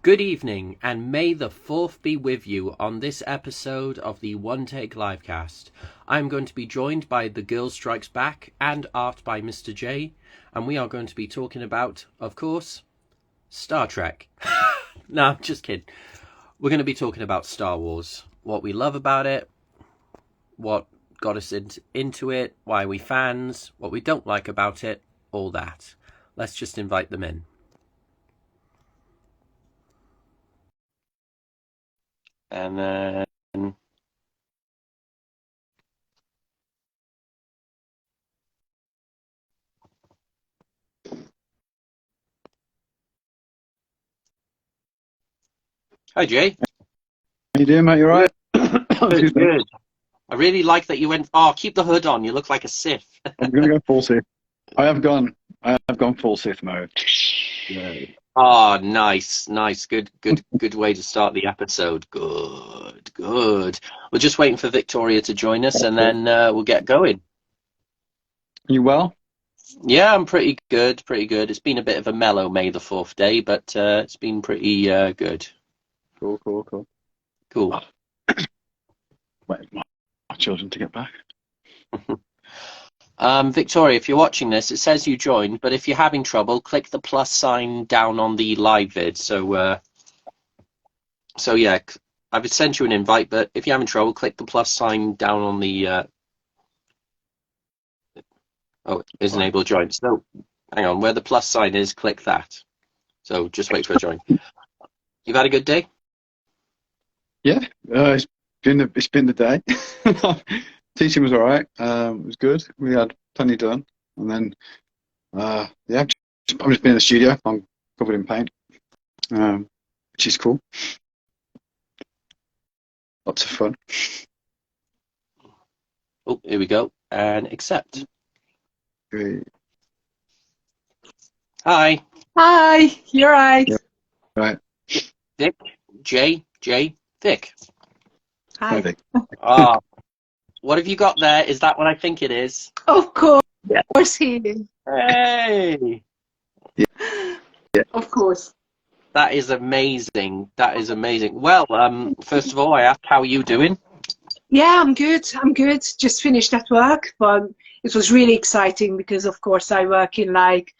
Good evening, and may the 4th be with you on this episode of the One Take Livecast. I'm going to be joined by The Girl Strikes Back and art by Mr. J, and we are going to be talking about, of course, Star Trek. No, I'm just kidding. We're going to be talking about Star Wars, what we love about it, what got us into it, why we fans, what we don't like about it, all that. Let's just invite them in. And then hi, Jay. How you doing, mate? You alright? Good, good. I really like that you went, oh, keep the hood on. You look like a Sith. I'm going to go full Sith. I have gone full Sith mode. Oh, nice, nice. Good way to start the episode. Good, good. We're just waiting for Victoria to join us, and then we'll get going. You well? Yeah, I'm pretty good, pretty good. It's been a bit of a mellow May the 4th day, but it's been pretty good. Cool. Cool. Wait for my children to get back. Victoria, if you're watching this, it says you joined, but if you're having trouble, click the plus sign down on the live vid. So yeah, I've sent you an invite, but if you're having trouble, click the plus sign down on the. Oh, isn't able to join. So hang on, where the plus sign is, click that. So just wait for a join. You've had a good day? Yeah, it's been the day. Teaching was alright. It was good. We had plenty done, and then yeah, I'm just been in the studio. I'm covered in paint, which is cool. Lots of fun. Oh, here we go. And accept. Great. Hi. Hi, you're right. Yeah. Right. Vic, J, Vic. Hi. Vic. Ah, what have you got there? Is that what I think it is? Of course, Yeah. he is. Hey! Yeah. Of course. That is amazing. That is amazing. Well, first of all, I asked, how are you doing? Yeah, I'm good. Just finished at work, but it was really exciting because, of course, I work in like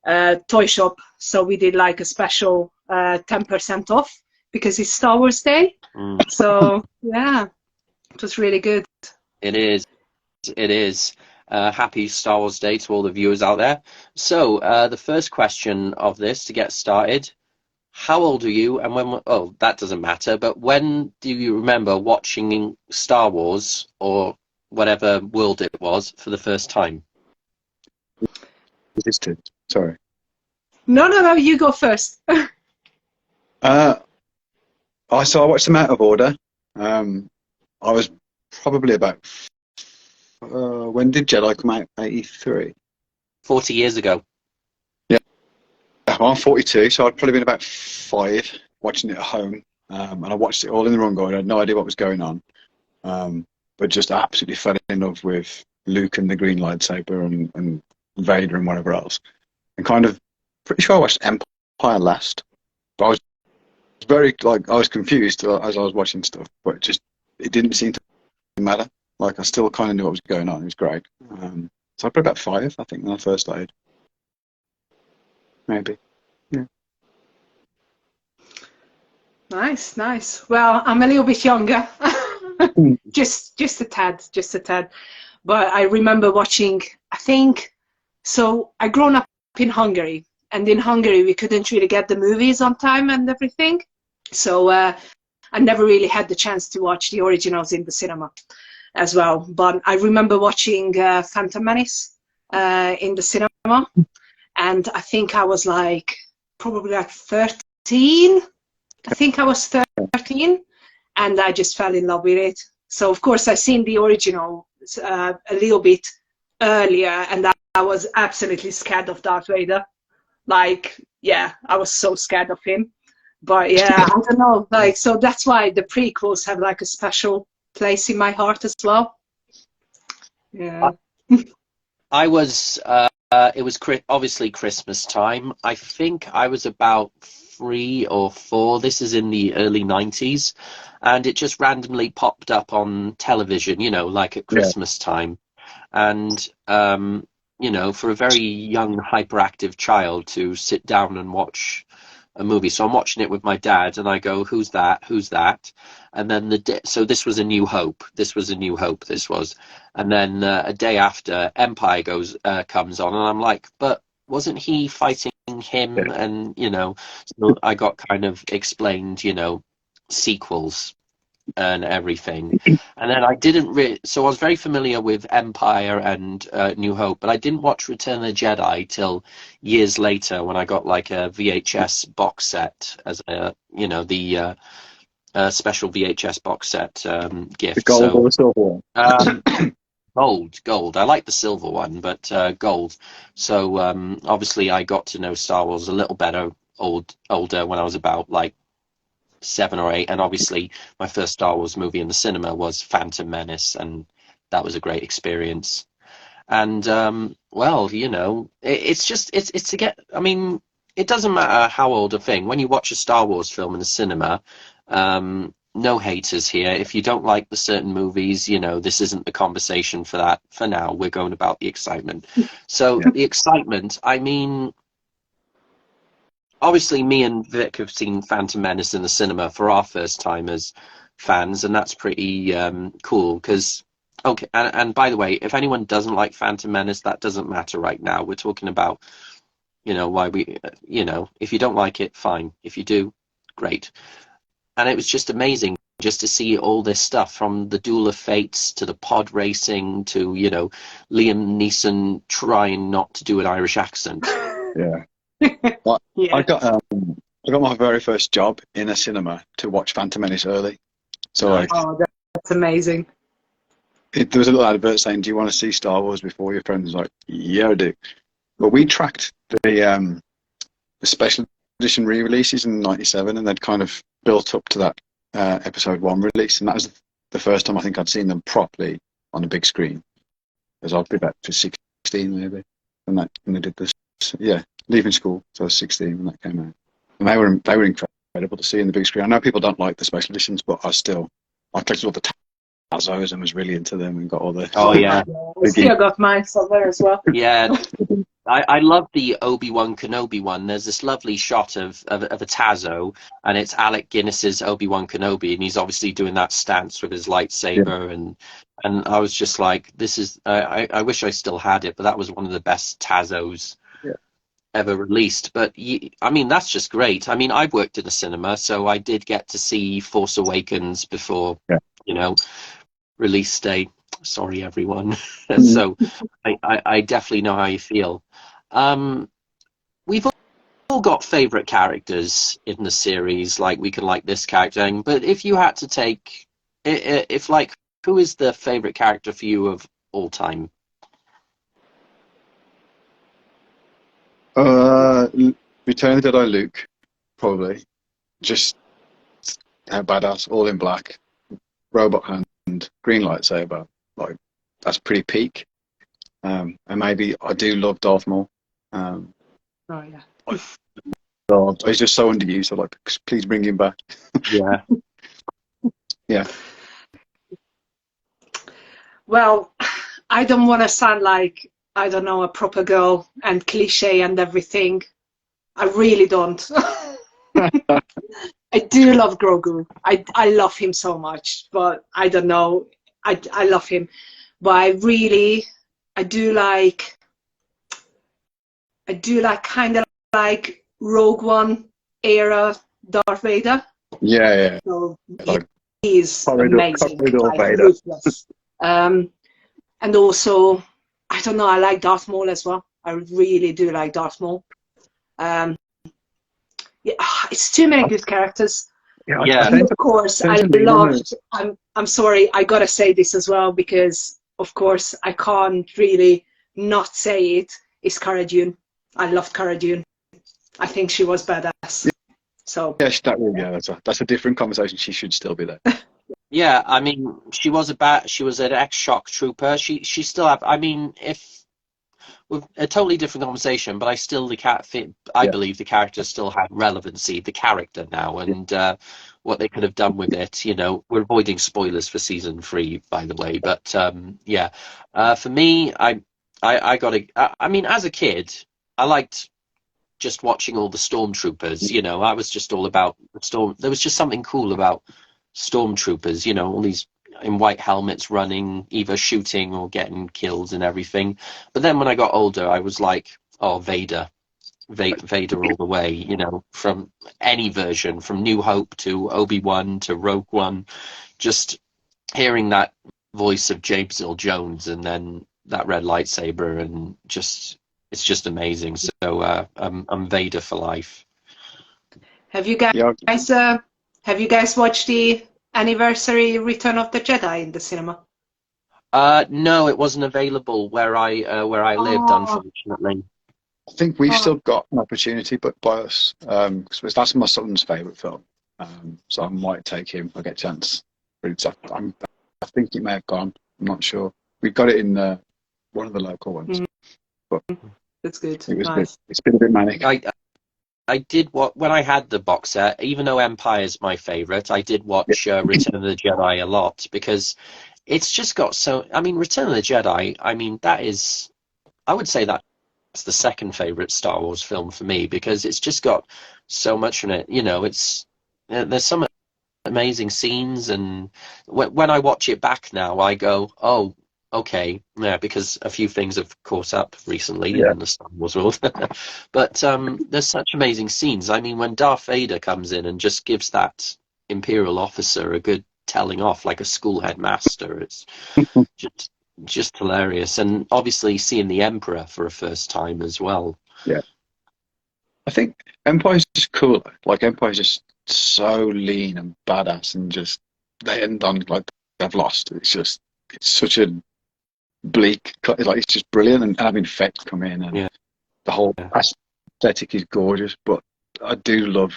a toy shop. So we did like a special 10% off because it's Star Wars Day. So yeah, it was really good. It is. It is. Happy Star Wars Day to all the viewers out there. So, the first question of this to get started, how old are you and when, oh, that doesn't matter, but when do you remember watching Star Wars or whatever world it was for the first time? Resisted. Sorry. No, you go first. I watched them out of order. I was probably about. When did Jedi come out? 83. 40 years ago. Yeah, well, I'm 42, so I'd probably been about 5 watching it at home, and I watched it all in the wrong order. I had no idea what was going on, but just absolutely fell in love with Luke and the green lightsaber and Vader and whatever else, and kind of pretty sure I watched Empire last, but I was very I was confused as I was watching stuff, but it didn't seem to matter. Like I still kind of knew what was going on. It was great. So I put about 5, I think, when I first started. Maybe. Yeah. Nice. Well, I'm a little bit younger. just a tad. But I remember watching, I think, so I grown up in Hungary, and in Hungary we couldn't really get the movies on time and everything. So I never really had the chance to watch the originals in the cinema as well. But I remember watching Phantom Menace in the cinema, and I think I was probably 13. I think I was 13, and I just fell in love with it. So of course I seen the original a little bit earlier, and I was absolutely scared of Darth Vader. Yeah, I was so scared of him. But yeah, I don't know. So that's why the prequels have a special place in my heart as well. Yeah. I was, it was obviously Christmas time. I think I was about 3 or 4. This is in the early 90s, and it just randomly popped up on television, you know, like at Christmas time. And you know, for a very young, hyperactive child to sit down and watch a movie. So I'm watching it with my dad, and I go, "Who's that? Who's that?" And then so this was A New Hope. This was A New Hope. This was, and then a day after, Empire comes on, and I'm like, "But wasn't he fighting him?" And you know, so I got kind of explained, you know, sequels and everything. And then I didn't so I was very familiar with Empire and New Hope, but I didn't watch Return of the Jedi till years later when I got like a VHS box set as a, you know, the special VHS box set gift. The gold or the silver one? Gold. I like the silver one, but gold. So obviously I got to know Star Wars a little better older when I was about like 7 or 8, and obviously my first Star Wars movie in the cinema was Phantom Menace, and that was a great experience. And well, you know, it's to get, I mean, it doesn't matter how old a thing. When you watch a Star Wars film in the cinema, no haters here. If you don't like the certain movies, you know, this isn't the conversation for that. For now, we're going about the excitement. So the excitement, I mean, obviously, me and Vic have seen Phantom Menace in the cinema for our first time as fans, and that's pretty cool. Because, okay, and by the way, if anyone doesn't like Phantom Menace, that doesn't matter right now. We're talking about, you know, why we, you know, if you don't like it, fine. If you do, great. And it was just amazing just to see all this stuff, from the Duel of Fates to the pod racing to, you know, Liam Neeson trying not to do an Irish accent. Yeah. Well, I got my very first job in a cinema to watch Phantom Menace early. So like, that's amazing. there was a little advert saying, "Do you want to see Star Wars before your friends?" Like, yeah, I do. But we tracked the special edition re-releases in '97, and they'd kind of built up to that episode 1 release, and that was the first time I think I'd seen them properly on a big screen. As I'd be back to 16 maybe, when they did this. Yeah, leaving school, so I was 16 when that came out, and they were incredible to see in the big screen. I know people don't like the special editions, but I collected all the Tazos and was really into them and got all the. Oh yeah, I still got mine somewhere as well. Yeah, I love the Obi-Wan Kenobi one. There's this lovely shot of a Tazo, and it's Alec Guinness's Obi-Wan Kenobi, and he's obviously doing that stance with his lightsaber, and I was just like, this is. I wish I still had it, but that was one of the best Tazos ever released. But I mean, that's just great. I mean, I've worked in a cinema, so I did get to see Force Awakens before, you know, release day. Sorry, everyone. So I definitely know how you feel. We've all got favorite characters in the series, like we can like this character, but if you had to take, if like, who is the favorite character for you of all time? Return of the Jedi Luke, probably. Just badass, all in black, robot hand, green lightsaber. Like, that's pretty peak. And maybe I do love Darth Maul. Oh yeah. He's just so underused. So like, please bring him back. Yeah. Yeah. Well, I don't want to sound like, I don't know, a proper girl and cliche and everything. I really don't. I do love Grogu. I love him so much, but I don't know. I love him, but I do like kind of like Rogue One era Darth Vader. Yeah. So like, he's amazing. Darth Vader. And also, I don't know, I like Darth Maul as well. I really do like Darth Maul. It's too many good characters. Yeah. And of course, I'm sorry, I gotta say this as well, because of course I can't really not say it. It's Cara Dune. I loved Cara Dune. I think she was badass. So yes, that's a different conversation. She should still be there. Yeah, I mean, she was an ex-shock trooper. She still have. I mean, a totally different conversation, but I believe the character still had relevancy, the character now, and what they could have done with it. You know, we're avoiding spoilers for season 3, by the way, but yeah, for me, I got to. I mean, as a kid, I liked just watching all the stormtroopers. You know, I was just all about the storm. There was just something cool about stormtroopers. You know, all these in white helmets running, either shooting or getting killed and everything. But then when I got older, I was like, oh, Vader. Vader all the way, you know, from any version, from New Hope to Obi-Wan to Rogue One, just hearing that voice of James Earl Jones and then that red lightsaber, and just it's just amazing. So I'm Vader for life. Have you guys watched the anniversary Return of the Jedi in the cinema? No, it wasn't available where I lived, unfortunately. I think we've still got an opportunity, but by us, because that's my son's favourite film. So I might take him. I get a chance. I think it may have gone. I'm not sure. We got it in one of the local ones. But that's good. It was nice. it's been a bit manic. I did when I had the box set, even though Empire's my favourite, I did watch Return of the Jedi a lot, because it's just got so. I mean, Return of the Jedi. I mean, I would say that's the second favourite Star Wars film for me, because it's just got so much in it. You know, there's some amazing scenes, and when I watch it back now, I go, oh, okay, yeah, because a few things have caught up recently in the Star Wars world. But there's such amazing scenes. I mean, when Darth Vader comes in and just gives that Imperial officer a good telling off, like a school headmaster, it's just hilarious. And obviously seeing the Emperor for a first time as well. Yeah. I think Empire's just cool. Like, Empire's just so lean and badass, and just they end on like they've lost. It's such a bleak, like it's just brilliant, and having Fett come in, and the whole aesthetic is gorgeous. But I do love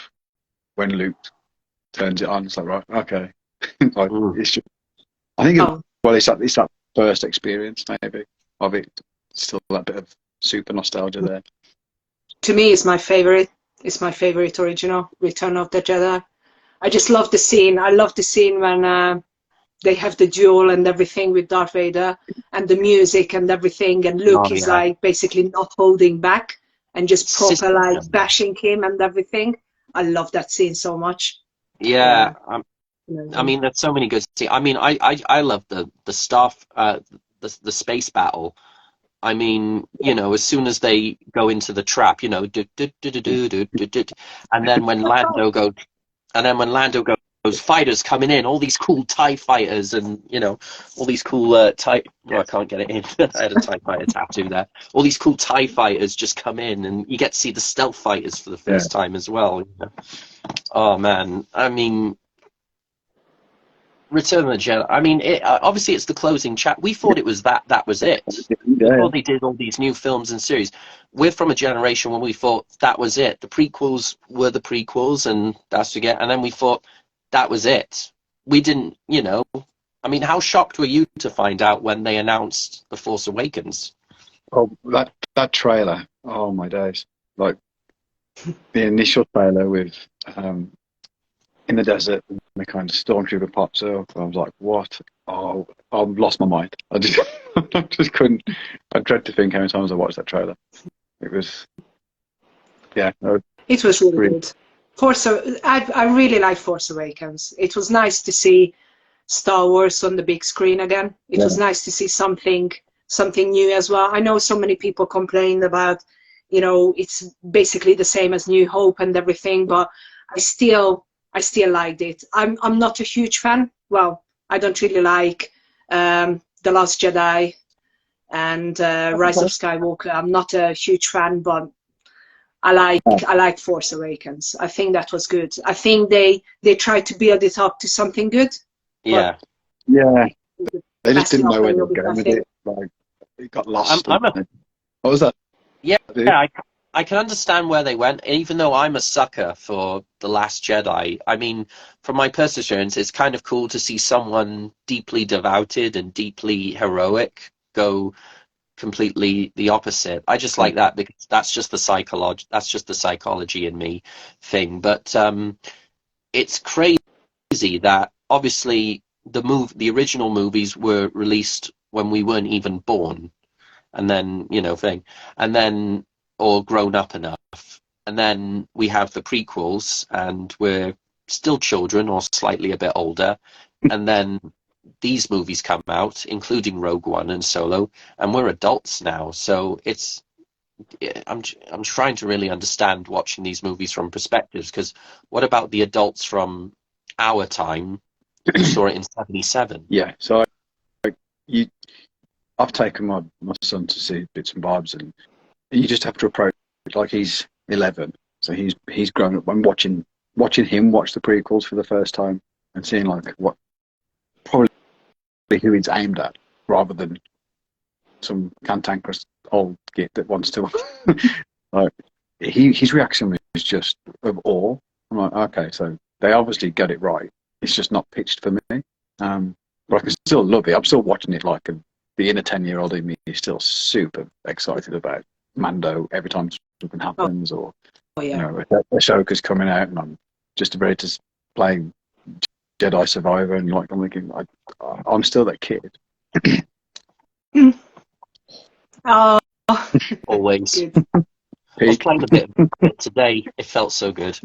when Luke turns it on. It's like, right, okay, like it's just. I think it's that first experience maybe of it. Still that bit of super nostalgia there. To me, it's my favorite. It's my favorite original Return of the Jedi. I just love the scene. I love the scene when they have the duel and everything with Darth Vader, and the music and everything, and Luke is like basically not holding back and just proper like bashing him and everything. I love that scene so much. Yeah, I mean, there's so many good scenes. I mean, I love the staff, the space battle. I mean, you know, as soon as they go into the trap, you know, and then when Lando goes, fighters coming in, all these cool TIE fighters, and you know, all these cool TIE. Oh, I can't get it in. I had a TIE fighter tattoo there. All these cool TIE fighters just come in, and you get to see the stealth fighters for the first time as well. You know? Oh man, I mean, Return of the Jedi. I mean, obviously it's the closing chat. We thought it was that was it. Before they did all these new films and series, we're from a generation when we thought that was it. The prequels were the prequels, and that's again. And then we thought that was it. We didn't, you know. I mean, how shocked were you to find out when they announced The Force Awakens? Oh, that trailer! Oh my days! Like the initial trailer with in the desert, and the kind of stormtrooper pops up. I was like, what? Oh, I've lost my mind. I just couldn't. I dread to think how many times I watched that trailer. It was, it was really good. I really like Force Awakens. It was nice to see Star Wars on the big screen again. It was nice to see something new as well. I know so many people complain about, you know, it's basically the same as New Hope and everything, but I still liked it. I'm not a huge fan. Well, I don't really like The Last Jedi and Rise of Skywalker. I'm not a huge fan, but I like Force Awakens. I think that was good. I think they tried to build it up to something good. Yeah. Yeah. They just didn't know where they were going with it. Like, it got lost. What was that? Yeah, I can understand where they went, even though I'm a sucker for The Last Jedi. I mean, from my personal experience, it's kind of cool to see someone deeply devoted and deeply heroic go completely the opposite. I just like that because that's just the psychology in me thing. But it's crazy that obviously the original movies were released when we weren't even born, and then and then or grown up enough, and then we have the prequels, and we're still children or slightly a bit older, and then these movies come out, including Rogue One and Solo, and we're adults now. So I'm trying to really understand watching these movies from perspectives, because what about the adults from our time who saw it in '77? Yeah, so I've taken my son to see bits and bobs, and you just have to approach it like he's 11, so he's grown up. I'm watching him watch the prequels for the first time and seeing like what probably who it's aimed at, rather than some cantankerous old git that wants to. Like his reaction was just of awe. I'm like, okay, so they obviously got it right. It's just not pitched for me. But I can still love it. I'm still watching it like the inner 10-year-old in me is still super excited about Mando every time something happens, or Ahsoka's coming out, and I'm just ready to play Jedi Survivor, and like I'm thinking, I'm still that kid. Oh, Always. good. I was playing a bit of it today. It felt so good.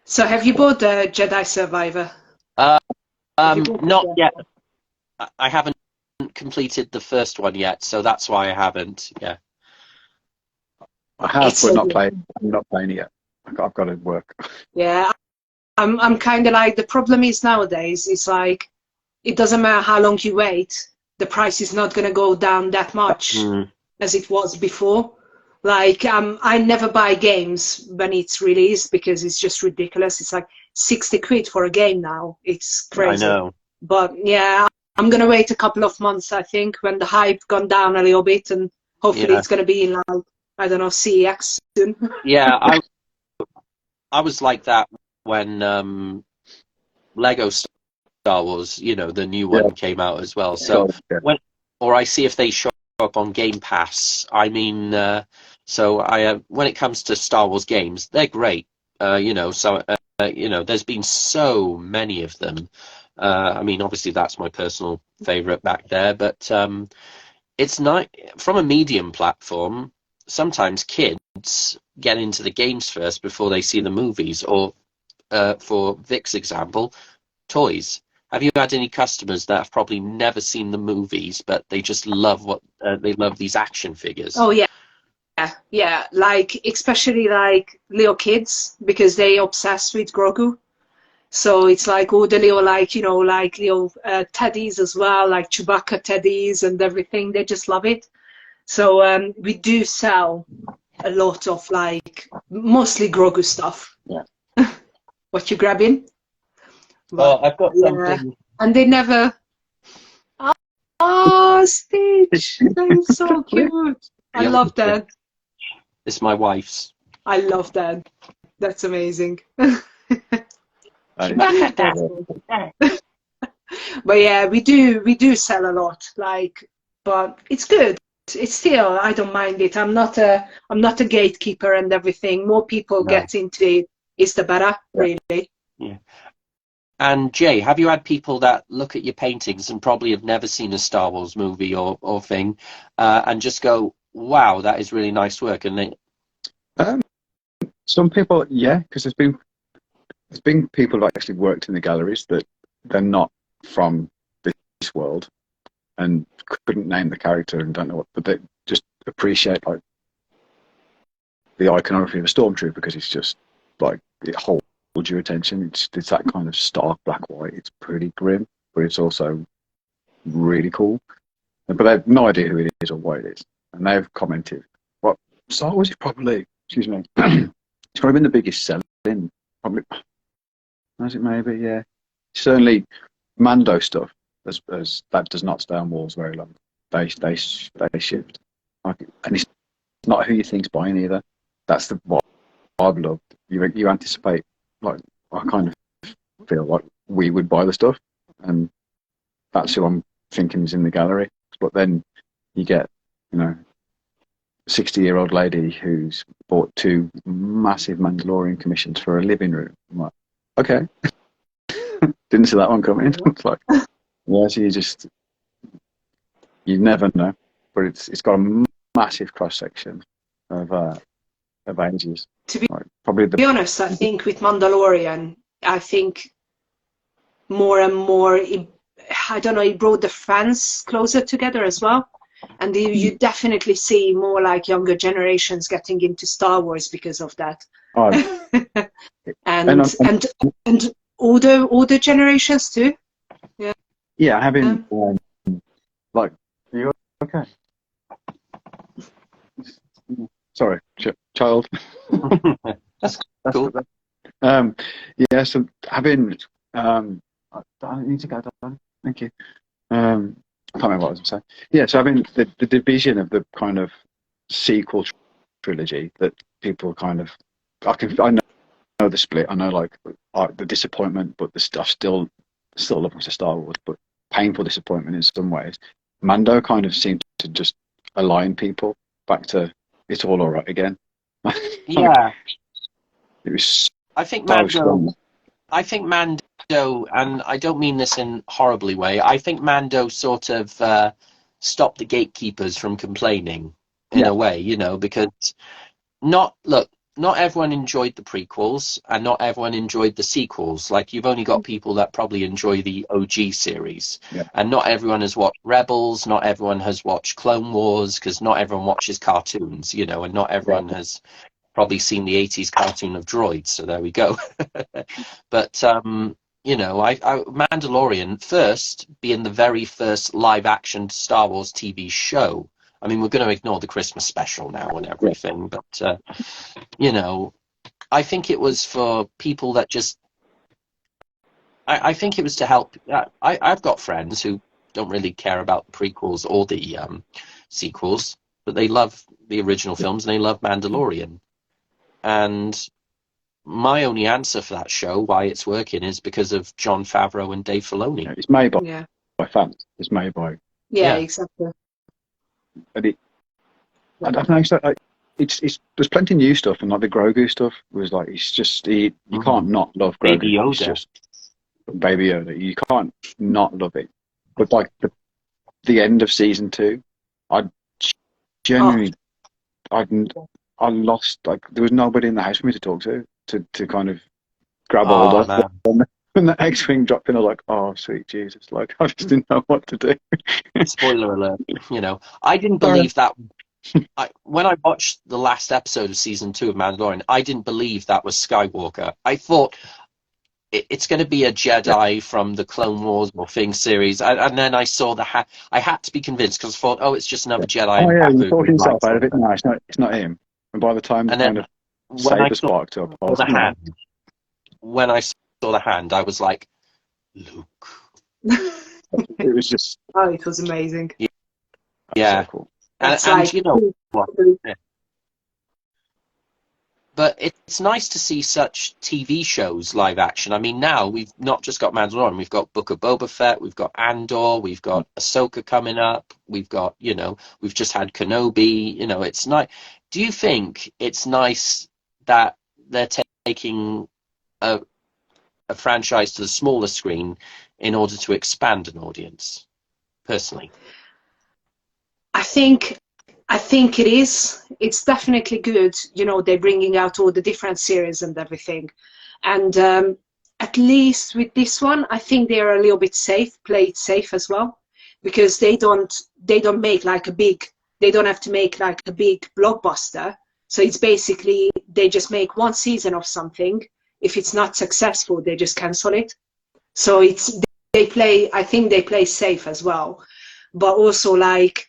So have you bought the Jedi Survivor? Not yet. I haven't completed the first one yet, so that's why I haven't. Yeah. I have, It's but so not good. playing. I'm not playing it yet. I've got to work. Yeah, I'm kind of like, the problem is nowadays, it's like, it doesn't matter how long you wait, the price is not going to go down that much as it was before. Like, I never buy games when it's released because it's just ridiculous. It's like 60 quid for a game now. It's crazy. I know. But yeah, I'm going to wait a couple of months, I think, when the hype gone down a little bit, and hopefully it's going to be in, like, I don't know, CEX soon. Yeah, I was like that when Lego Star Wars, the new one came out as well. So or I see if they show up on Game Pass. I mean, so when it comes to Star Wars games, they're great. There's been so many of them. I mean, obviously that's my personal favorite back there, but it's not from a medium platform. Sometimes kids get into the games first before they see the movies, or for Vic's example, toys. Have you had any customers that have probably never seen the movies, but they just love they love these action figures? Oh yeah, like especially like little kids, because they obsessed with Grogu. So it's like all the little, like little teddies as well, like Chewbacca teddies and everything. They just love it. So we do sell a lot of, like, mostly Grogu stuff. Yeah. What you grabbing? Well, I've got something. And they never. Oh, Stitch! That's so cute. I love that. It's my wife's. I love that. That's amazing. But yeah, we do sell a lot, like, but it's good. It's still, I don't mind it. I'm not a gatekeeper and everything. More people get into it, is the better, really. Yeah. And Jay, have you had people that look at your paintings and probably have never seen a Star Wars movie or thing, and just go, "Wow, that is really nice work"? And they... Some people, yeah, because there's been people who actually worked in the galleries that they're not from this world and couldn't name the character and don't know what, but they just appreciate, like, the iconography of a stormtrooper, because it's just like it holds your attention. It's that kind of stark black white. It's pretty grim, but it's also really cool. But they have no idea who it is or what it is, and they've commented, "Well, Star Wars is probably, excuse me, it's probably been the biggest selling. Probably, has it? Maybe, yeah. Certainly, Mando stuff, as that does not stay on walls very long. They shift, and it's not who you think's buying either. That's the what I love. You anticipate, like, I kind of feel like we would buy the stuff, and that's who I'm thinking is in the gallery. But then you get, 60-year-old lady who's bought 2 massive Mandalorian commissions for a living room. I'm like, okay, didn't see that one coming. It's like, yeah, so you never know. But it's got a massive cross section of ages. To be Like, probably be honest, I think with Mandalorian, I think more and more, I don't know, it brought the fans closer together as well. And you definitely see more like younger generations getting into Star Wars because of that. Oh, and older generations too. yeah, having like, are you okay? Sorry, child. That's That's cool. Yeah, so having I need to go down. Thank you. I can't remember what I was going to say. Yeah, so having the division of the kind of sequel trilogy that people kind of, I know the split. I know like the disappointment, but the stuff still love to Star Wars, but painful disappointment in some ways. Mando kind of seemed to just align people back to it's all right again. Yeah, It was I think so Mando. strong. I think Mando, and I don't mean this in horribly way. I think Mando sort of stopped the gatekeepers from complaining in a way, because not everyone enjoyed the prequels and not everyone enjoyed the sequels. Like you've only got people that probably enjoy the OG series, Yeah. and not everyone has watched Rebels, not everyone has watched Clone Wars, because not everyone watches cartoons, and not everyone has probably seen the 80s cartoon of droids, so there we go. But Mandalorian first being the very first live action Star Wars TV show. I mean, we're going to ignore the Christmas special now and everything, but I think it was for people that just I think it was to help. I've got friends who don't really care about the prequels or the sequels, but they love the original films and they love Mandalorian. And my only answer for that show, why it's working, is because of Jon Favreau and Dave Filoni. It's made by fans. It's made by. Yeah, exactly. But I don't know. It's there's plenty of new stuff, and like the Grogu stuff was like it's just you can't not love Grogu. Baby Yoda. It's just Baby Yoda. You can't not love it. But like the end of season 2, I genuinely I lost, like there was nobody in the house for me to talk to kind of grab hold of. When the X-Wing dropped in, I was like, oh, sweet Jesus. Like, I just didn't know what to do. Spoiler alert, I didn't believe that. When I watched the last episode of season 2 of Mandalorian, I didn't believe that was Skywalker. I thought it's going to be a Jedi from the Clone Wars or Thing series. And then I saw the hat. I had to be convinced because I thought, oh, it's just another Jedi. Oh, yeah, you thought yourself out of it. No, it's not him. And by the time saber sparked up, when I saw the hand, I was like, Luke. It was just. Oh, it was amazing. Yeah. So cool. And you know what? But it's nice to see such TV shows live action. I mean, now we've not just got Mandalorian, we've got Book of Boba Fett, we've got Andor, we've got Ahsoka coming up, we've got, we've just had Kenobi. It's nice. Do you think it's nice that they're taking a franchise to the smaller screen in order to expand an audience, personally? I think it is. It's definitely good. They're bringing out all the different series and everything. And at least with this one, I think they're a little bit play it safe as well, because they don't make like they don't have to make like a big blockbuster. So it's basically, they just make one season of something. If it's not successful, they just cancel it. So I think they play safe as well. But also like,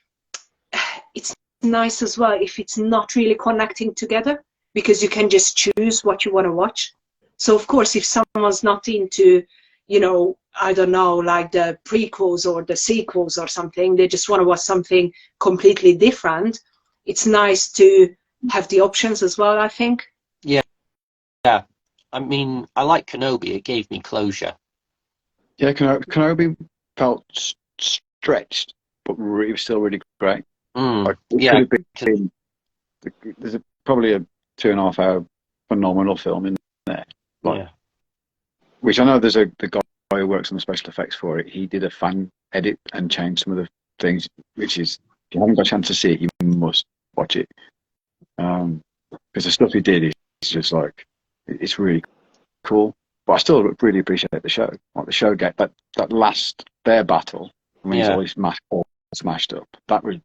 it's nice as well if it's not really connecting together, because you can just choose what you want to watch. So of course, if someone's not into, I don't know, like the prequels or the sequels or something, they just want to watch something completely different, it's nice to have the options as well, I think. Yeah. I mean, I like Kenobi. It gave me closure. Yeah, Kenobi felt stretched, but it was still really great. Like, it Yeah, could have been. There's probably a 2.5 hour phenomenal film in there. Like, yeah. which I know there's the guy who works on the special effects for it. He did a fan edit and changed some of the things, which is, if you haven't got a chance to see it, you must watch it. Because the stuff he did is just like, it's really cool. But I still really appreciate the show. Like the show get that last bear battle when he's Yeah. always smashed up. That was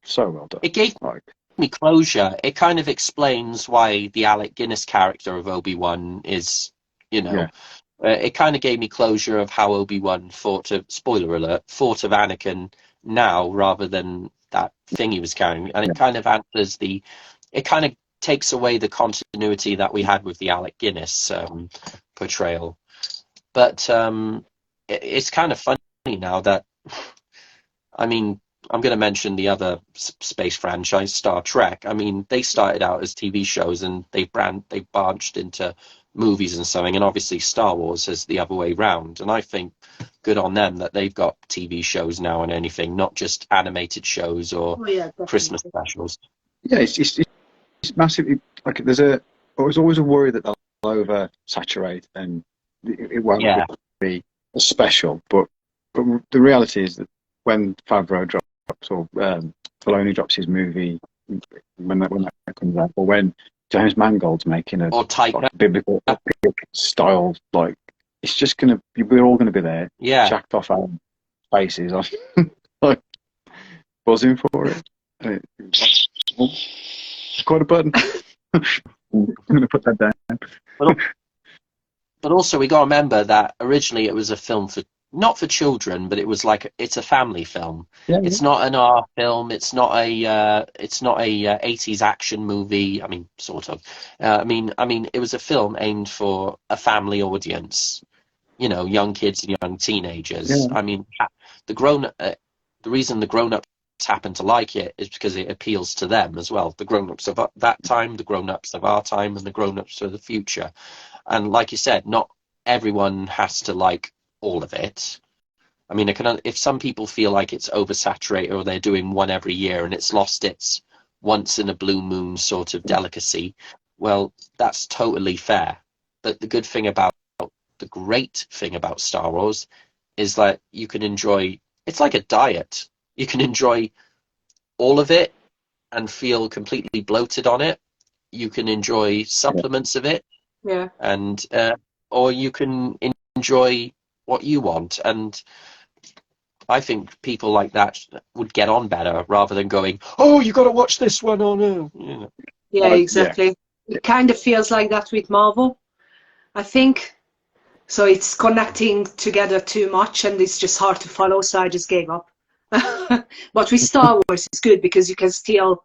so well done. It gave Like, me closure. It kind of explains why the Alec Guinness character of Obi-Wan is, you know, it kind of gave me closure of how Obi-Wan fought spoiler alert, fought of Anakin now rather than that thing he was carrying. And it kind of answers it kind of takes away the continuity that we had with the Alec Guinness portrayal. But it's kind of funny now that, I mean, I'm going to mention the other space franchise, Star Trek. I mean, they started out as TV shows and they branched into movies and something, and obviously Star Wars is the other way round. And I think good on them that they've got TV shows now and anything, not just animated shows or Christmas specials. Yeah, it's massively, like, I was always a worry that they'll oversaturate and it won't be a special. But the reality is that when Favreau drops or Filoni drops his movie, when that comes out, or when James Mangold's making a biblical style, like, it's just we're all gonna be there, jacked off our faces, like buzzing for it. Quite a button. I'm gonna put that down. But also we got to remember that originally it was a film not for children, but it's a family film. It's not an R film. It's not a 80s action movie. I mean, sort of. I mean, it was a film aimed for a family audience. You know, young kids and young teenagers. Yeah. I mean, the reason the grown-ups happen to like it is because it appeals to them as well. The grown-ups of that time, the grown-ups of our time, and the grown-ups of the future. And like you said, not everyone has to like all of it. I mean, if some people feel like it's oversaturated or they're doing one every year and it's lost its once in a blue moon sort of delicacy, well, that's totally fair. But the great thing about Star Wars is that you can enjoy, it's like a diet. You can enjoy all of it and feel completely bloated on it. You can enjoy supplements of it. Yeah. And, or you can enjoy what you want, and I think people like that would get on better rather than going, oh, you got to watch this one. Oh no, you know. Yeah, exactly. It kind of feels like that with Marvel, I think. So it's connecting together too much, and it's just hard to follow. So I just gave up. But with Star Wars, it's good because it's still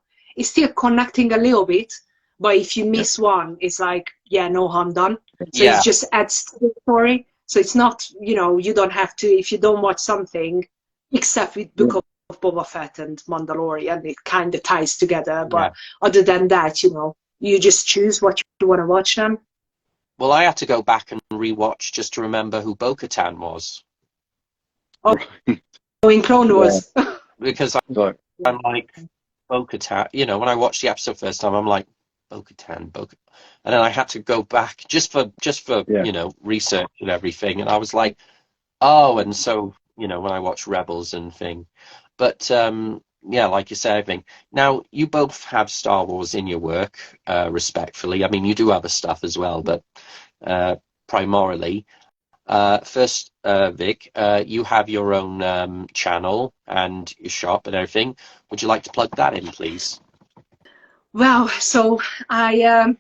connecting a little bit. But if you miss one, it's like, no harm done. So it just adds to the story. So it's not, you don't have to, if you don't watch something, except with Book of Boba Fett and Mandalorian, it kind of ties together. But other than that, you just choose what you want to watch then. Well, I had to go back and rewatch just to remember who Bo-Katan was. Oh, in Clone Wars. Because I'm like, Bo-Katan, when I watched the episode first time, I'm like, Bo-Katan, and then I had to go back just for research and everything, and I was like, oh, and so when I watch Rebels and thing, but like you say, I think now you both have Star Wars in your work, respectfully. I mean, you do other stuff as well, but primarily, first, Vic, you have your own channel and your shop and everything. Would you like to plug that in, please? Well, so I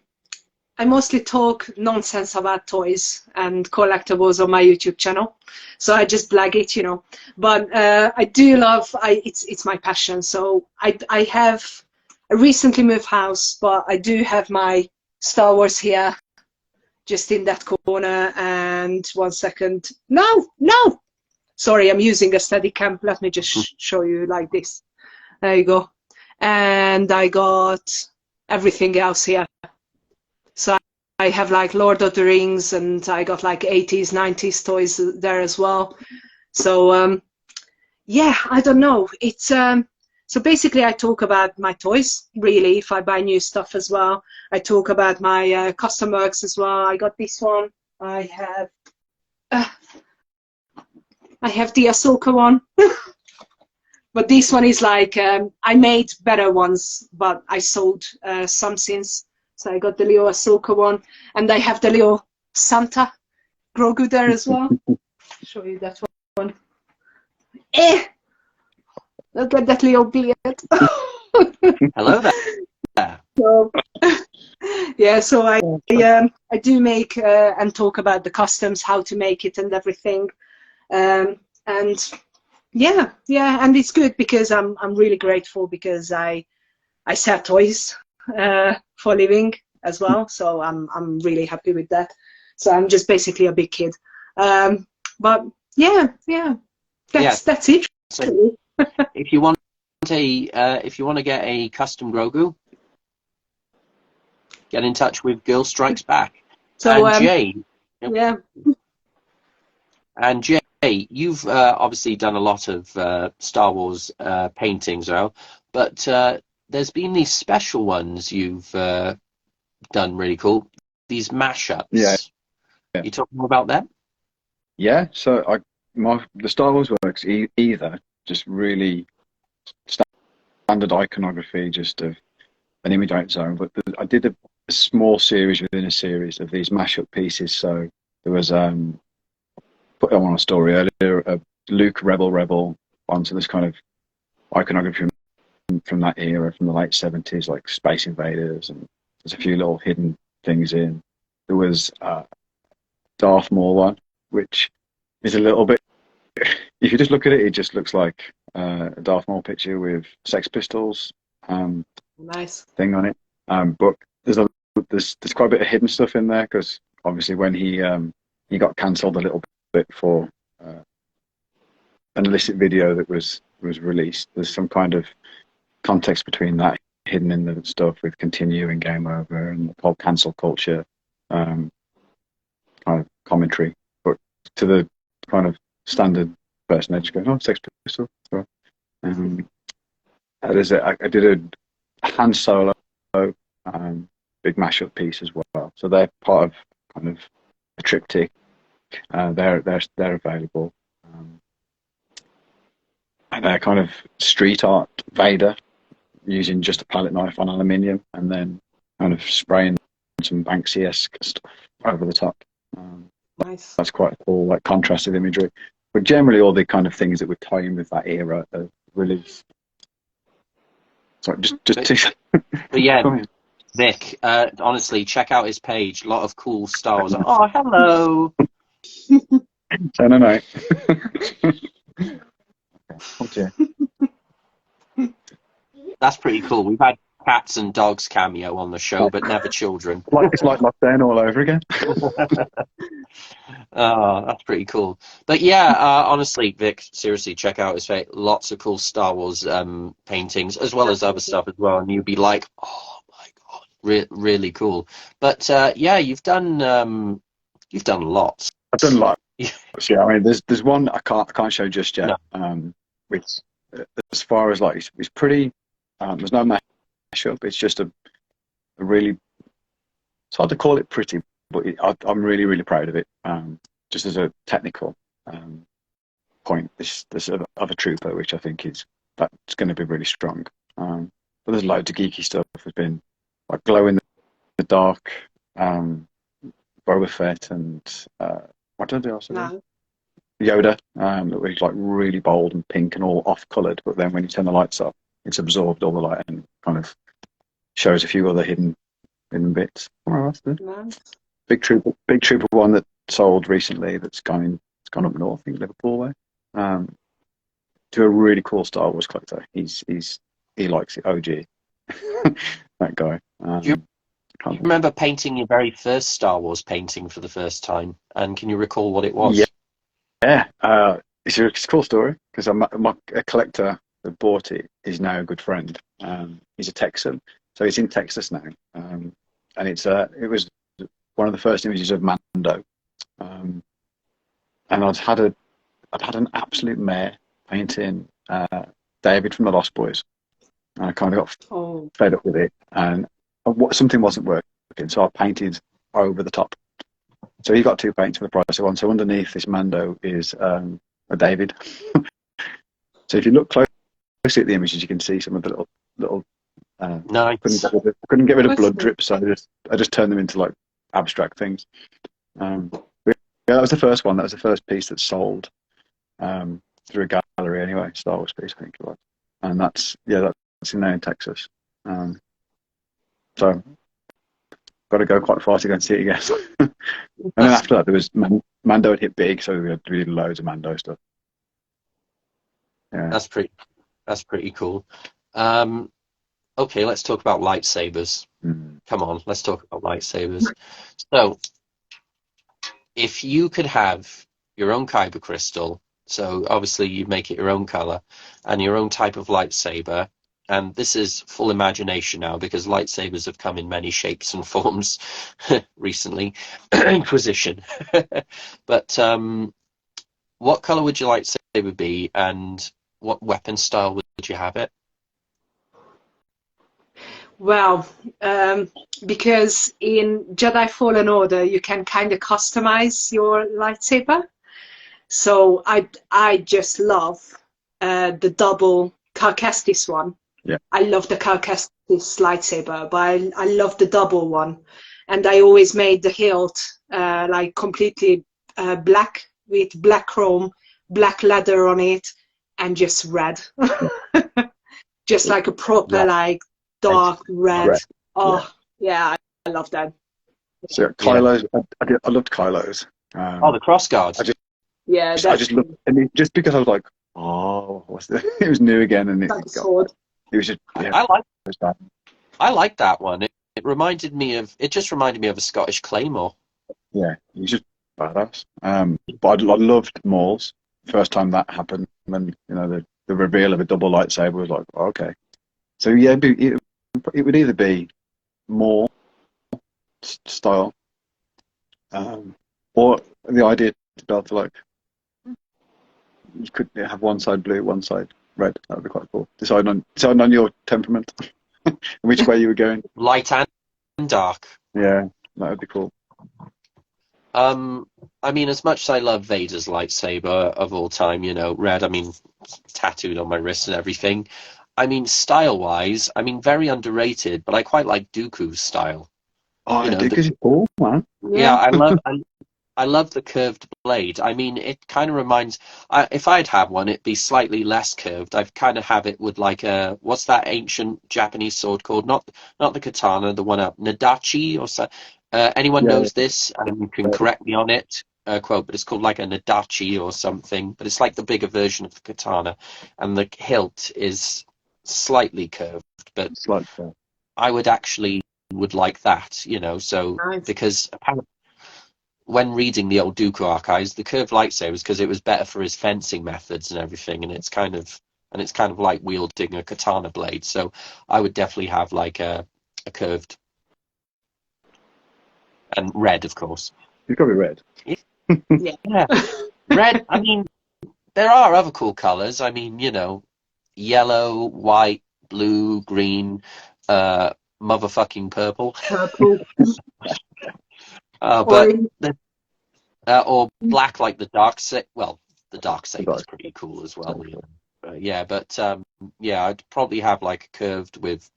mostly talk nonsense about toys and collectibles on my YouTube channel. So I just blag it, But I do love, it's my passion. So I recently moved house, but I do have my Star Wars here, just in that corner. And 1 second. No! Sorry, I'm using a Steadicam. Let me just show you like this. There you go. And I got everything else here. So I have like Lord of the Rings, and I got like 80s, 90s toys there as well. So yeah, I don't know. It's so basically I talk about my toys, really, if I buy new stuff as well. I talk about my custom works as well. I got this one. I have uh, I have the Ahsoka one. But this one is like, I made better ones, but I sold some since. So I got the little Ahsoka one, and I have the little Santa Grogu there as well. Show you that one. Eh! Look at that little beard. Hello there. So, yeah, so I do make and talk about the customs, how to make it and everything. And yeah, and it's good because I'm really grateful because I sell toys for a living as well, so I'm really happy with that. So I'm just basically a big kid. But yeah, that's it. So if you want to get a custom Grogu, get in touch with Girl Strikes Back. So and Jay, yeah. And Jay, you've obviously done a lot of Star Wars paintings, Earl, but there's been these special ones you've done really cool. These mashups. Yeah. You talking about them? Yeah, so the Star Wars works either just really standard iconography, just of an image on its own, but I did a small series within a series of these mashup pieces. So there was put on a story earlier, Luke Rebel onto this kind of iconography from that era, from the late 70s, like Space Invaders, and there's a few little hidden things in. There was Darth Maul one, which is a little bit, if you just look at it, it just looks like a Darth Maul picture with Sex Pistols Nice thing on it. But there's quite a bit of hidden stuff in there, because obviously when he got cancelled a little bit for an illicit video that was released, there's some kind of context between that hidden in the stuff with Continue and Game Over and the whole cancel culture kind of commentary, but to the kind of standard person, just going, oh, Sex Pistols. So, I did a Han Solo big mashup piece as well. So they're part of kind of a triptych. They're available. And they're kind of street art Vader, using just a palette knife on aluminium and then kind of spraying some Banksy-esque stuff over the top. nice. That's quite cool, like contrasted imagery. But generally, all the kind of things that would tie in with that era are really. Sorry, just. But yeah, Vic, honestly, check out his page. A lot of cool Star Wars. Oh, hello. So no. Oh dear. That's pretty cool. We've had cats and dogs cameo on the show, but never children. It's like Lockdown all over again. Oh, that's pretty cool. But yeah, honestly, Vic, seriously, check out his page. Lots of cool Star Wars paintings, as well as other stuff as well. And you'd be like, oh my god, really cool. But yeah, you've done lots. I've done lots. Yeah, I mean, there's one I can't show just yet. No. Which, as far as like, it's pretty. There's no mashup. It's just a really. It's hard to call it pretty, but I'm really proud of it. Just as a technical point, this other trooper, which I think that's going to be really strong. But there's loads of geeky stuff. There's been like glow in the dark, Boba Fett, and what did I also do? Yoda, that was like really bold and pink and all off-coloured, but then when you turn the lights off, it's absorbed all the light and kind of shows a few other hidden bits. Oh, that's good. Nice. Big Trooper one that sold recently. It's gone up north, I think Liverpool way. To a really cool Star Wars collector. He likes it. OG. That guy. Do you remember painting your very first Star Wars painting for the first time? And can you recall what it was? Yeah. It's a cool story, because a collector that bought it is now a good friend. He's a Texan, so he's in Texas now. And it was one of the first images of Mando. And I'd had an absolute mare painting David from the Lost Boys. And I kind of got Oh, fed up with it, and something wasn't working, so I painted over the top. So you got two paints for the price of one. So underneath this Mando is a David. So if you look closely at the images, you can see some of the little. Nice. Couldn't get rid of That's blood cool. drips, so I just turned them into like abstract things. But yeah, that was the first one. That was the first piece that sold through a gallery anyway. Star Wars piece, I think it was, and that's in there in Texas. So got to go quite far to go and see it again. And then after that, there was Mando had hit big, so we did loads of Mando stuff. Yeah. That's pretty cool. Okay, let's talk about lightsabers. Come on, let's talk about lightsabers. So, if you could have your own kyber crystal, so obviously you make it your own color and your own type of lightsaber, and this is full imagination now because lightsabers have come in many shapes and forms recently. Inquisition. But what color would your lightsaber be, and what weapon style would you have it? well, because in Jedi Fallen Order you can kind of customize your lightsaber. So I just love the double Cal Kestis one. Yeah. I love the Cal Kestis lightsaber, but I love the double one, and I always made the hilt like completely black with black chrome, black leather on it, and just red, just like a proper like dark red. Red. Oh yeah, I love that. So Kylo's, I loved Kylo's. Oh, the cross guards. Yeah, I just looked, and just because I was like, oh, what's this? It was new again, and it like a sword. was just I like it was bad. I like that one. It just reminded me of a Scottish claymore. Yeah, he was just badass. But I loved Maul's. First time that happened, when the reveal of a double lightsaber was like, oh, okay. So yeah, it would either be Maul style, or the idea to be able to, like, you could have one side blue, one side red. That would be quite cool. Deciding on your temperament, which way you were going. Light and dark. Yeah, that would be cool. I mean, as much as I love Vader's lightsaber of all time, red, I mean, tattooed on my wrist and everything. I mean, style-wise, I mean, very underrated, but I quite like Dooku's style. Oh, Dooku's cool, man. Yeah, I love the curved blade. I mean, it kind of reminds. If I'd have one, it'd be slightly less curved. I'd kind of have it with like what's that ancient Japanese sword called? Not the katana, the one up Nadachi or so. Anyone knows this, and you can correct me on it. Quote, but it's called like a Nadachi or something. But it's like the bigger version of the katana, and the hilt is slightly curved. But Slightly curved. I would like that, So Nice. because apparently, when reading the old Dooku archives, the curved lightsabers because it was better for his fencing methods and everything, and it's kind of like wielding a katana blade. So I would definitely have like a curved and red, of course. You've got to be red. Yeah, red. I mean, there are other cool colors. I mean, yellow, white, blue, green, motherfucking purple. Purple. Or black, like the dark side. Well, the dark side is pretty cool as well. I'd probably have like curved with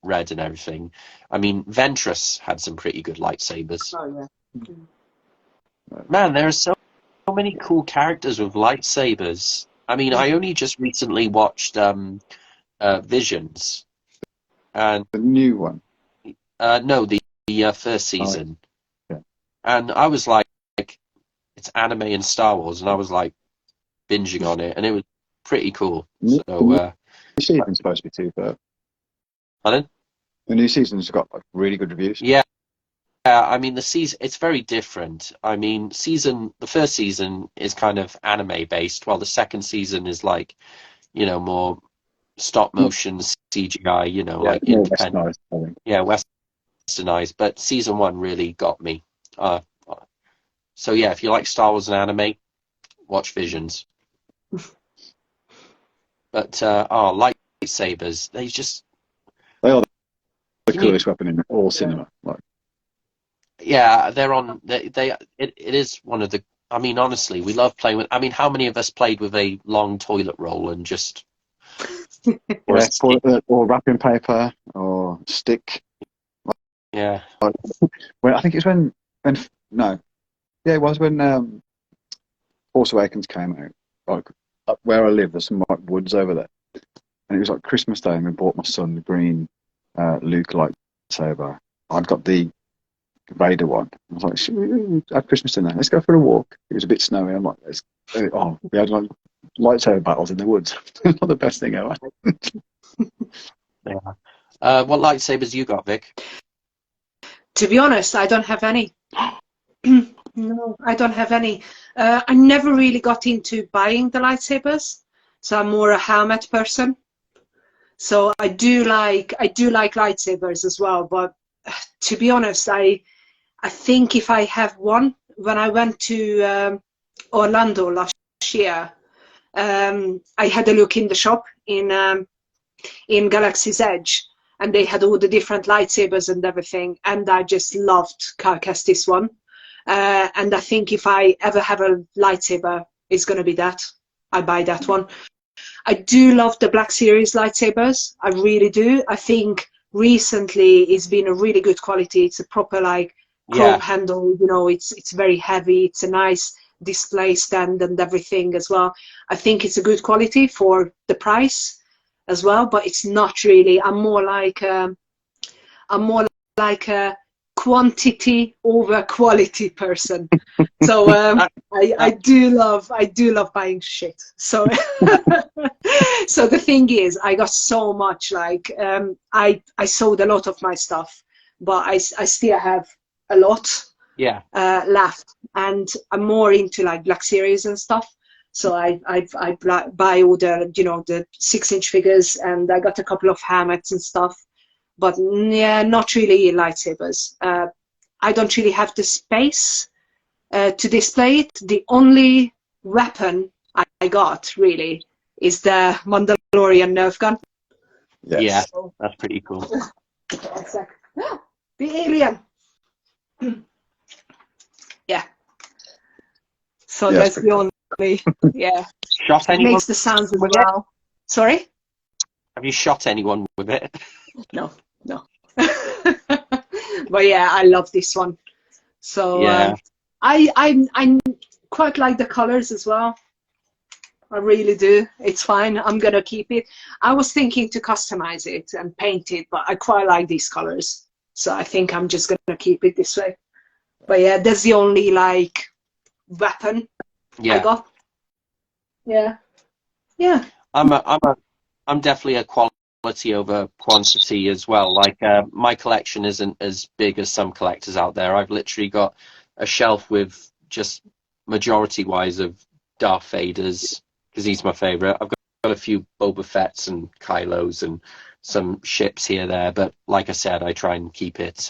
red and everything. I mean, Ventress had some pretty good lightsabers. Oh yeah. Man, there are so many cool characters with lightsabers. I mean, I only just recently watched Visions, and The new one. no, the first season. Yeah. And I was like, it's anime and Star Wars, and I was like binging on it, and it was pretty cool. So, the season's supposed to be too, but pardon? the new season's got like really good reviews. Yeah, I mean the season, it's very different. I mean, the first season is kind of anime based, while the second season is like, more stop motion CGI, like independent. Westernized, I think. Yeah, westernized. But season one really got me. So yeah, if you like Star Wars and anime, watch Visions. But lightsabers, they just They are the can you, coolest weapon in all cinema. Like, yeah, they're on. It is one of the. I mean, honestly, we love playing with. I mean, how many of us played with a long toilet roll and just or a yeah, stick? or wrapping paper or stick. Yeah, Like, I think it's when no, yeah, it was when Force Awakens came out. Like up where I live, there's some like woods over there, and it was like Christmas Day, and we bought my son the green Luke lightsaber. I'd got the Vader one. I was like, should we have Christmas dinner? Let's go for a walk. It was a bit snowy. I'm like, we had like lightsaber battles in the woods. Not the best thing ever. yeah. What lightsabers you got, Vic? To be honest, I don't have any. No, I don't have any. I never really got into buying the lightsabers, so I'm more a helmet person. So I do like lightsabers as well. But to be honest, I think if I have one, when I went to Orlando last year, I had a look in the shop in Galaxy's Edge, and they had all the different lightsabers and everything, and I just loved Cal Kestis one. And I think if I ever have a lightsaber, it's going to be that. I buy that one. I do love the Black Series lightsabers. I really do. I think recently it's been a really good quality. It's a proper like chrome handle. You know, it's very heavy. It's a nice display stand and everything as well. I think it's a good quality for the price as well. But it's not really. I'm more like a quantity over quality person. So I do love buying shit. So so the thing is, I got so much like I sold a lot of my stuff, but I still have a lot left, and I'm more into like Black Series and stuff. So I buy all the the 6-inch figures, and I got a couple of helmets and stuff. But yeah, not really lightsabers. I don't really have the space to display it. The only weapon I got really is the Mandalorian Nerf gun. Yes. Yeah, that's pretty cool. The alien. Yeah. So yeah, that's the only. Yeah. Shot anyone? Makes the sounds as well. Sorry. Have you shot anyone with it? No. But yeah, I love this one. So yeah. I quite like the colors as well. I really do. It's fine. I'm gonna keep it. I was thinking to customize it and paint it, but I quite like these colors. So I think I'm just gonna keep it this way. But yeah, that's the only like weapon I got. Yeah. Yeah. I'm definitely a quality over quantity as well. Like my collection isn't as big as some collectors out there. I've literally got a shelf with just majority-wise of Darth Vaders because he's my favorite. I've got a few Boba Fett's and Kylo's and some ships here there, but like I said, I try and keep it.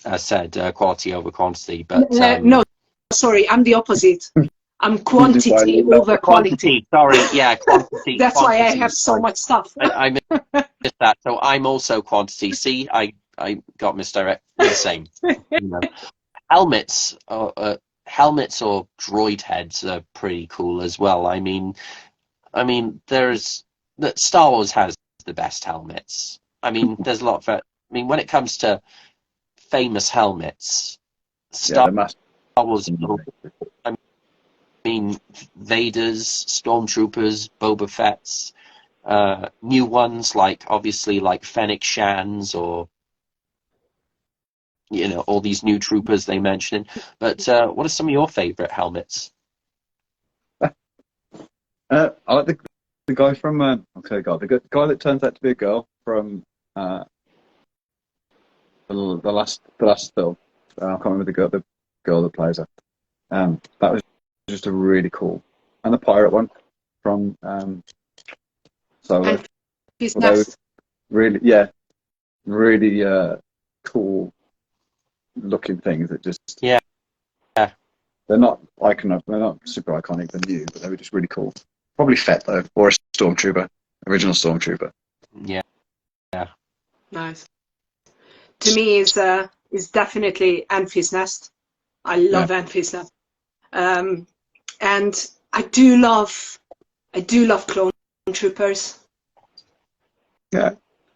Quality over quantity. But no, sorry, I'm the opposite. I'm quantity over quality. Sorry, yeah, quantity. That's why I have so much stuff. I missed that. So I'm also quantity. See, I got misdirected. The same. Helmets or droid heads are pretty cool as well. I mean, Star Wars has the best helmets. I mean, there's a lot of. I mean, when it comes to famous helmets, Star Wars. I mean, Vader's, Stormtroopers, Boba Fett's, new ones obviously like Fennec Shan's or all these new troopers they mentioned. But what are some of your favourite helmets? I like the guy from the guy that turns out to be a girl from the last film. I can't remember the girl that plays her. That was just a really cool, and the pirate one from Solo. Really cool looking things that just they're not super iconic, they're new, but they were just really cool. Probably Fett though, or Stormtrooper, original Stormtrooper. Yeah. Nice. To me, is definitely Enfys Nest. I love Enfys Nest. And I do love Clone Troopers. Yeah.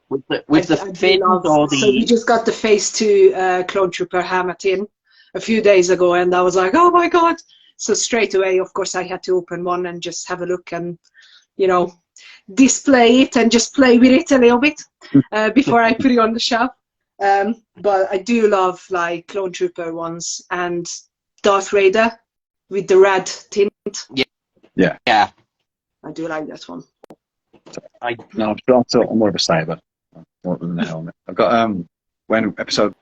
With the I do fins love. or So we the just got the Phase 2 Clone Trooper helmet in a few days ago, and I was like, oh my god! So straight away, of course, I had to open one and just have a look and, you know, display it and just play with it a little bit before I put it on the shelf. But I do love like Clone Trooper ones and Darth Vader with the red tint. yeah. I do like that one. No, I'm more of a saber more than the helmet. I've got when episode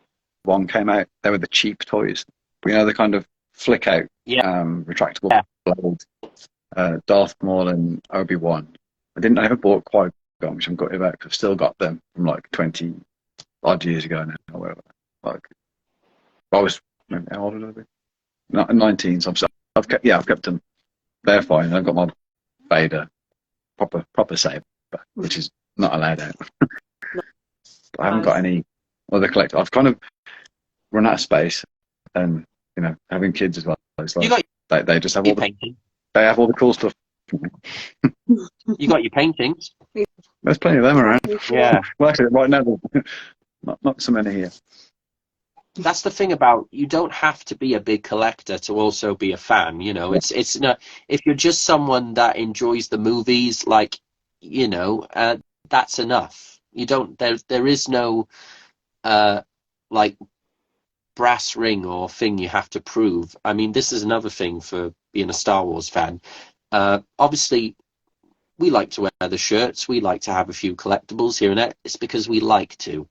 1 came out, they were the cheap toys. You know, the kind of flick out, retractable blade. Darth Maul and Obi-Wan. I never bought Qui-Gon, which I'm gutted about because I've still got them from like 20 odd years ago now, or whatever. Like, I was, how old was I be? 19, so I've kept them. They're fine. I've got my Vader, proper saber, which is not allowed out. But I haven't got any other collector. I've kind of run out of space, and you know, having kids as well. It's like they just have all the cool stuff. You got your paintings. There's plenty of them around. Yeah. Well, actually, right now, not so many here. That's the thing about, you don't have to be a big collector to also be a fan. You know, it's not, if you're just someone that enjoys the movies, like, you know, that's enough. You don't, there is no like brass ring or thing you have to prove. I mean, this is another thing for being a Star Wars fan. Obviously, we like to wear the shirts. We like to have a few collectibles here and there. It's because we like to.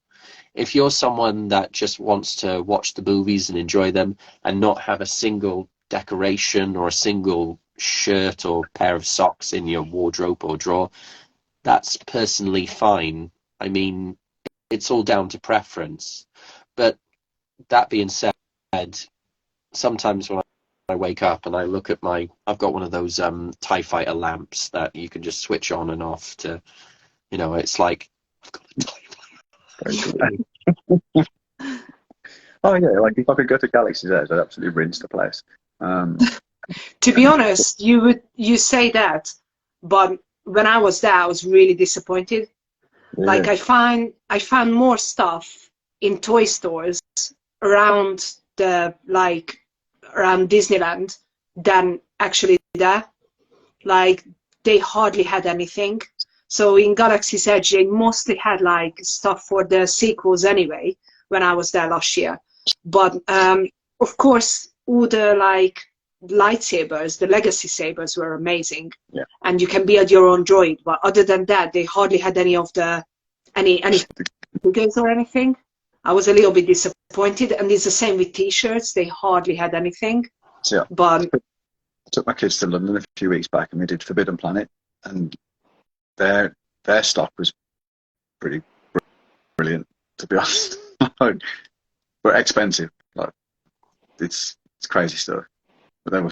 If you're someone that just wants to watch the movies and enjoy them and not have a single decoration or a single shirt or pair of socks in your wardrobe or drawer, that's personally fine. I mean, it's all down to preference. But that being said, sometimes when I wake up and I look at I've got one of those TIE Fighter lamps that you can just switch on and off to, you know, it's like, I've got a TIE Fighter. Oh yeah, like if I could go to Galaxy's Edge, I'd absolutely rinse the place. To be honest, you say that, but when I was there, I was really disappointed. Yeah. Like I found more stuff in toy stores around around Disneyland than actually there. Like they hardly had anything. So in Galaxy's Edge, they mostly had like stuff for the sequels anyway, when I was there last year. But of course, all the like lightsabers, the legacy sabers were amazing. Yeah. And you can build your own droid. But other than that, they hardly had any of any figures or anything. I was a little bit disappointed. And it's the same with T-shirts. They hardly had anything. So, but I took my kids to London a few weeks back and we did Forbidden Planet. And their stock was pretty brilliant, to be honest. But expensive. Like it's crazy stuff. But there were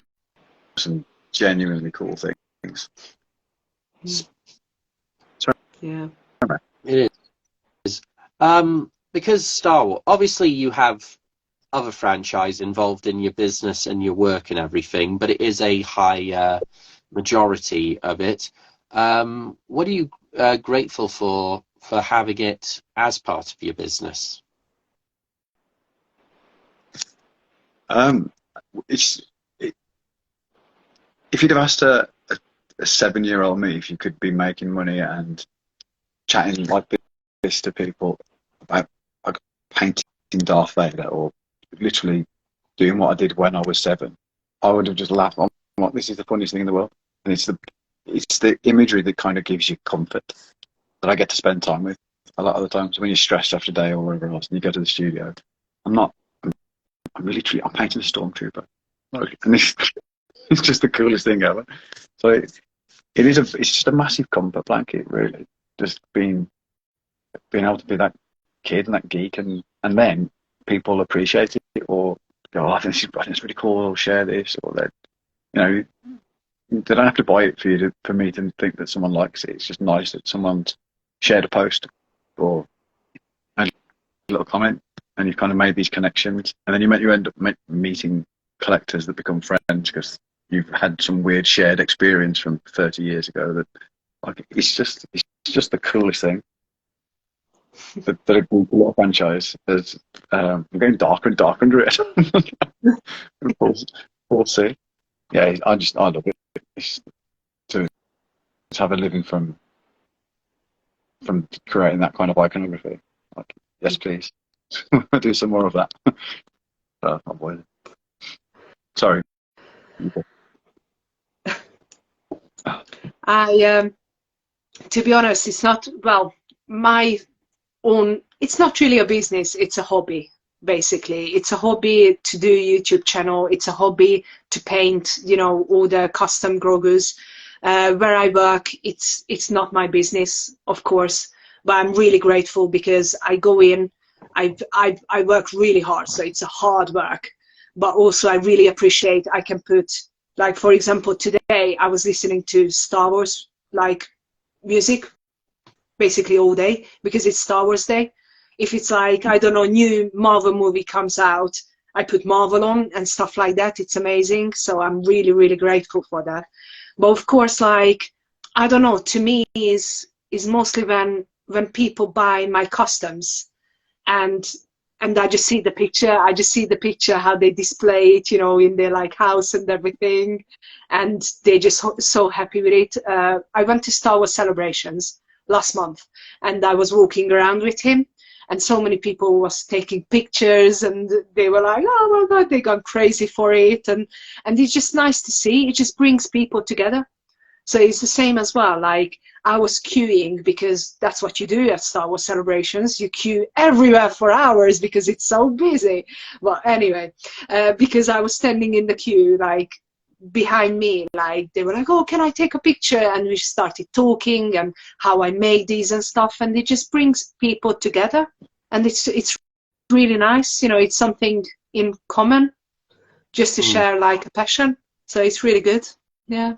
some genuinely cool things. Yeah. It is. Because Star Wars, obviously you have other franchise involved in your business and your work and everything, but it is a high majority of it. What are you grateful for having it as part of your business? If you'd have asked a 7-year-old me if you could be making money and chatting like this to people about like painting Darth Vader or literally doing what I did when I was 7, I would have just laughed. I'm like, this is the funniest thing in the world, and it's the imagery that kind of gives you comfort that I get to spend time with a lot of the times when you're stressed after a day or whatever else, and you go to the studio. I'm painting a stormtrooper, and it's just the coolest thing ever. So it's just a massive comfort blanket, really. Just being able to be that kid and that geek, and then people appreciate it or go, oh, I think it's really cool, or share this, or that, you know. they don't have to buy it for me to think that someone likes it. It's just nice that someone's shared a post or a little comment, and you've kind of made these connections, and then you end up meeting collectors that become friends because you've had some weird shared experience from 30 years ago. That like it's just the coolest thing. That a little franchise is. I'm getting darker and darker under it. We'll see. Yeah, I love it. It's, to have a living from creating that kind of iconography. Like, yes, please. Do some more of that. Sorry. To be honest, it's not, well, my own, it's not really a business, it's a hobby, basically. It's a hobby to do a YouTube channel. It's a hobby to paint, you know, all the custom Grogus. Where I work, it's not my business, of course, but I'm really grateful because I go in, I work really hard, so it's a hard work, but also I really appreciate I can put, like, for example, today I was listening to Star Wars, like, music, basically all day, because it's Star Wars Day. If it's like, I don't know, new Marvel movie comes out, I put Marvel on and stuff like that. It's amazing. So I'm really, really grateful for that. But of course, like, I don't know, to me is mostly when people buy my customs and I just see the picture, how they display it, you know, in their like house and everything, and they're just so happy with it. I went to Star Wars Celebrations last month, and I was walking around with him, and so many people was taking pictures, and they were like, oh my God, they gone crazy for it, and it's just nice to see. It just brings people together. So it's the same as well. Like, I was queuing because that's what you do at Star Wars Celebrations. You queue everywhere for hours because it's so busy. Well, anyway, because I was standing in the queue, like, behind me, like, they were like, oh, can I take a picture? And we started talking and how I made these and stuff. And it just brings people together. And it's really nice. You know, it's something in common just to share, like, a passion. So it's really good. Yeah.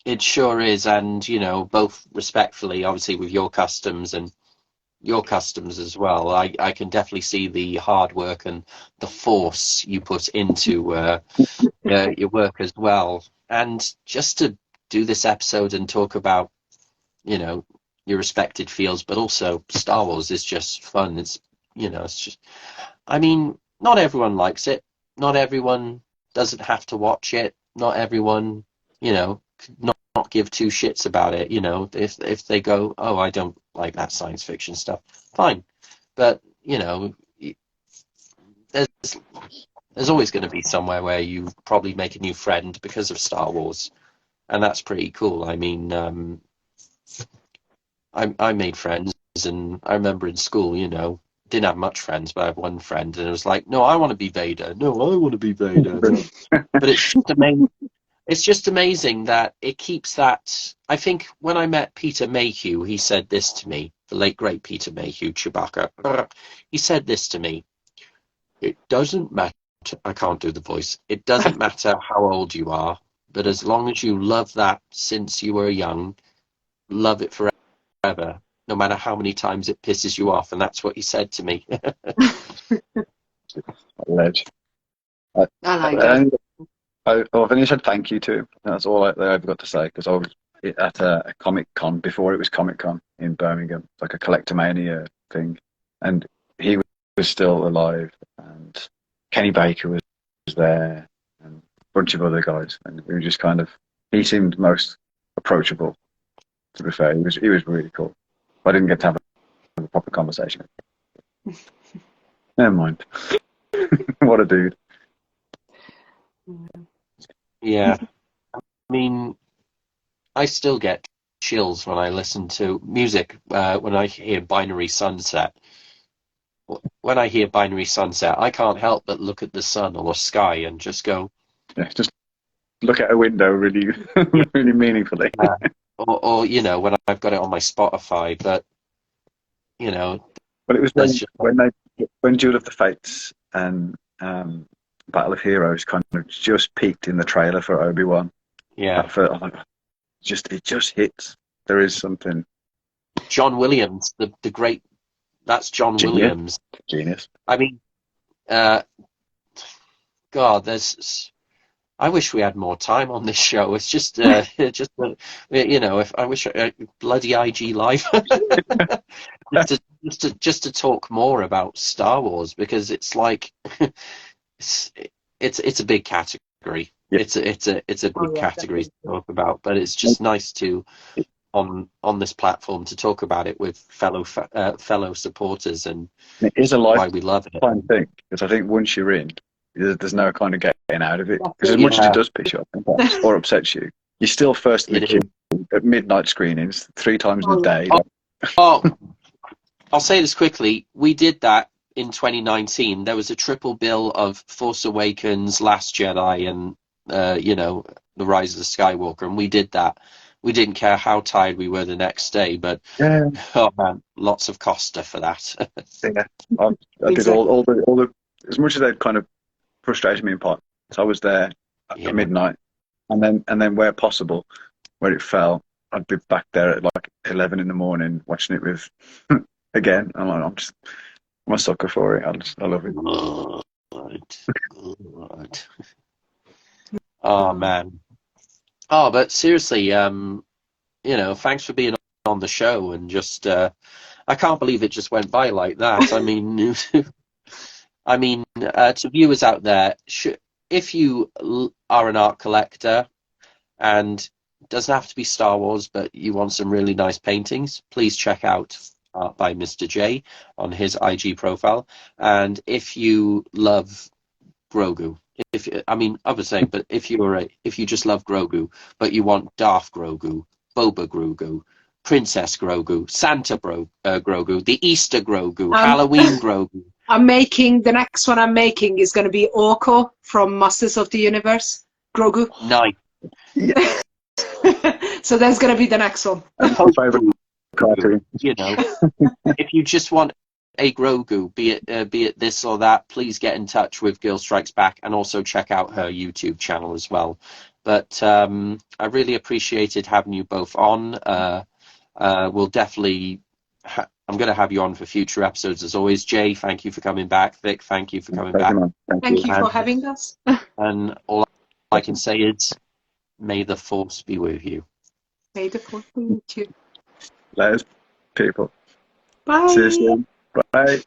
It sure is, and you know, both respectfully, obviously, with your customs and your customs as well, I can definitely see the hard work and the force you put into your work as well. And just to do this episode and talk about, you know, your respected fields, but also Star Wars is just fun. It's, you know, it's just, I mean, not everyone likes it. Not everyone doesn't have to watch it. Not everyone, you know, not give two shits about it, you know. If they go, oh, I don't like that science fiction stuff, fine. But, you know, there's always going to be somewhere where you probably make a new friend because of Star Wars, and that's pretty cool. I mean, I made friends, and I remember in school, you know, didn't have much friends, but I have one friend, and it was like, no, I want to be Vader. No, I want to be Vader. But it's just amazing. It's just amazing that it keeps that. I think when I met Peter Mayhew, he said this to me, the late great Peter Mayhew, Chewbacca. He said this to me: it doesn't matter. I can't do the voice. It doesn't matter how old you are, but as long as you love that since you were young, love it forever, no matter how many times it pisses you off. And that's what he said to me. Ledge. I like that. I've only said thank you to him. That's all I've got to say, because I was at a Comic Con before it was Comic Con in Birmingham, like a Collectomania thing, and he was still alive, and Kenny Baker was there, and a bunch of other guys, and we were just kind of, he seemed most approachable, to be fair. He was really cool. I didn't get to have a proper conversation. Never mind. What a dude. Yeah. I mean, I still get chills when I listen to music, when I hear Binary Sunset. When I hear Binary Sunset, I can't help but look at the sun or the sky and just go... Yeah, just look at a window really, really meaningfully. Or, you know, when I've got it on my Spotify, but, you know... But it was when Duel of the Fates and Battle of Heroes kind of just peaked in the trailer for Obi-Wan. Yeah. It just hits. There is something John Williams, the great. That's John genius. Williams. Genius. I mean, God, there's. I wish we had more time on this show. It's just, if I wish bloody IG Live, just to talk more about Star Wars, because it's like it's a big category. Yeah. It's a big category to Definitely. talk about, but it's just nice to on this platform to talk about it with fellow supporters and It is a why we love it. lifetime thing, because I think once you're in, there's no kind of getting out of it. Because as much as it does piss you off or upsets you, you're still first in the queue at midnight screenings 3 times in a day. Oh, I'll say this quickly. We did that in 2019. There was a triple bill of Force Awakens, Last Jedi, and The Rise of the Skywalker, and we did that. We didn't care how tired we were the next day, but oh man, lots of Costa for that. Yeah, I did all the as much as they'd kind of frustrated me in parts. I was there at midnight, and then where possible, where it fell, I'd be back there at like 11 in the morning watching it with again. I'm a sucker for it. I love it. Good. Oh man. Oh, but seriously, thanks for being on the show, and just I can't believe it just went by like that. I mean, to viewers out there, if you are an art collector, and it doesn't have to be Star Wars, but you want some really nice paintings, please check out Art by Mr. J on his IG profile. And if you love Grogu, but if you just love Grogu, but you want Darth Grogu, Boba Grogu, Princess Grogu, Santa Grogu, the Easter Grogu, Halloween Grogu. The next one I'm making is going to be Orko from Masters of the Universe. Grogu. Nice. Yeah. So there's going to be the next one. Favorite cartoon. If you just want a Grogu, be it this or that, please get in touch with Girl Strikes Back, and also check out her YouTube channel as well. But I really appreciated having you both on. We'll definitely. I'm going to have you on for future episodes as always. Jay, thank you for coming back. Vic, thank you for coming back. Thank you for having us. And all I can say is, may the Force be with you. May the Force be with you. Those people. Bye. See you soon. Bye.